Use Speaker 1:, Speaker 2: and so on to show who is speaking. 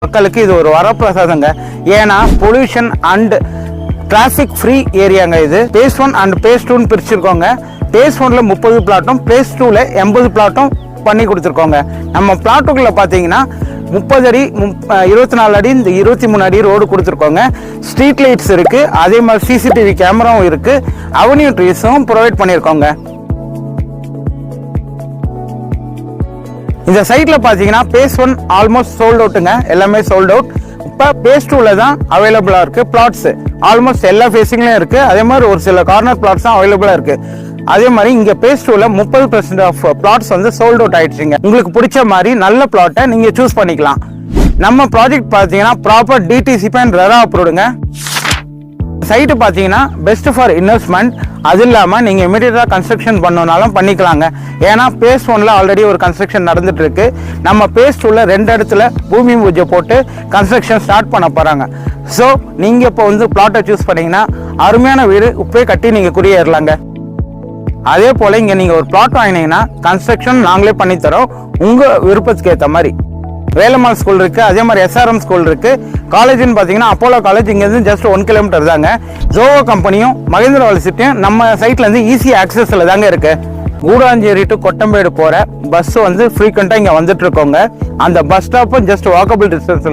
Speaker 1: மக்களுக்கு இது ஒரு வரப்பிரசாதங்க. ஏன்னா பொல்யூஷன் அண்ட் டிராஃபிக் ஃப்ரீ ஏரியாங்க. இது பேஸ் 1 அண்ட் பேஸ் 2 பிரிச்சிருக்கோங்க. பேஸ் 1ல 30 பிளாட்டும் பேஸ் 2ல 80 பிளாட்டும் பண்ணி கொடுத்துருக்கோங்க. நம்ம பிளாட்டுக்குள்ள பார்த்தீங்கன்னா 30 அடி 24 அடி இந்த 23 அடி ரோடு கொடுத்துருக்கோங்க. ஸ்ட்ரீட் லைட்ஸ் இருக்கு, அதே மாதிரி சிசிடிவி கேமராவும் இருக்கு, அவென்யூ ட்ரீஸும் ப்ரொவைட் பண்ணியிருக்கோங்க. இந்த சைட்ல பாத்தீங்கன்னா பேஸ் 1 ஆல்மோஸ்ட் சோல்ட் அவுட்டுங்க, எல்லாமே சோல்ட் அவுட். இப்போ பேஸ் 2ல தான் அவைலபிளா இருக்கு. பிளாட்ஸ் ஆல்மோஸ்ட் எல்லா ஃபேஸிங்லயும் இருக்கு, அதே மாதிரி ஒரு சில கார்னர் பிளாட்ஸ் தான் அவைலபிளா இருக்கு. அதே மாதிரி இங்க பேஸ் 2ல 30% ஆஃப் பிளாட்ஸ் வந்து சோல்ட் அவுட் ஆயிடுச்சுங்க. உங்களுக்கு பிடிச்ச மாதிரி நல்ல பிளாட்டை நீங்க சூஸ் பண்ணிக்கலாம். நம்ம ப்ராஜெக்ட் பாத்தீங்கன்னா ப்ராப்பர் டிடிசிபி அண்ட் ரெரா அப்ரூவ்டுங்க. சைட்டு பார்த்தீங்கன்னா பெஸ்ட் ஃபார் இன்வெஸ்ட்மெண்ட். அது இல்லாமல் நீங்கள் இமீடியட்டாக கன்ஸ்ட்ரக்ஷன் பண்ணனாலும் பண்ணிக்கலாங்க. ஏன்னா பேஸ் 1ல ஆல்ரெடி ஒரு கன்ஸ்ட்ரக்ஷன் நடந்துட்டு இருக்கு. நம்ம பேஸ் 2ல 2 இடத்துல பூமி பூஜை போட்டு கன்ஸ்ட்ரக்ஷன் ஸ்டார்ட் பண்ண போகிறாங்க. ஸோ நீங்கள் இப்போ வந்து பிளாட்டை சூஸ் பண்ணீங்கன்னா அருமையான வீடு இப்போயே கட்டி நீங்கள் குடியேறலாங்க. அதே போல் இங்கே நீங்கள் ஒரு பிளாட் வாங்கினீங்கன்னா கன்ஸ்ட்ரக்ஷன் நாங்களே பண்ணித்தரோம் உங்கள் விருப்பத்துக்கு ஏற்ற மாதிரி. வேலம்மாள் ஸ்கூல் இருக்கு, அதே மாதிரி SRM ஸ்கூல் இருக்கு. காலேஜ்னு பார்த்தீங்கன்னா அப்போலோ காலேஜ் இங்கேருந்து ஜஸ்ட் 1 கிலோமீட்டர் தாங்க. ஜோவோ கம்பெனியும் மகேந்திர யூனிவர்சிட்டியும் நம்ம சைட்ல இருந்து ஈஸி ஆக்சஸ்ல தாங்க இருக்கு. கூடாஞ்சேரி டு கொட்டம்பேடு போற பஸ் வந்து ஃப்ரீக்வெண்டா இங்க வந்துட்டு இருக்கோங்க. அந்த பஸ் ஸ்டாப்பும் ஜஸ்ட் வாக்கபிள் டிஸ்டன்ஸ்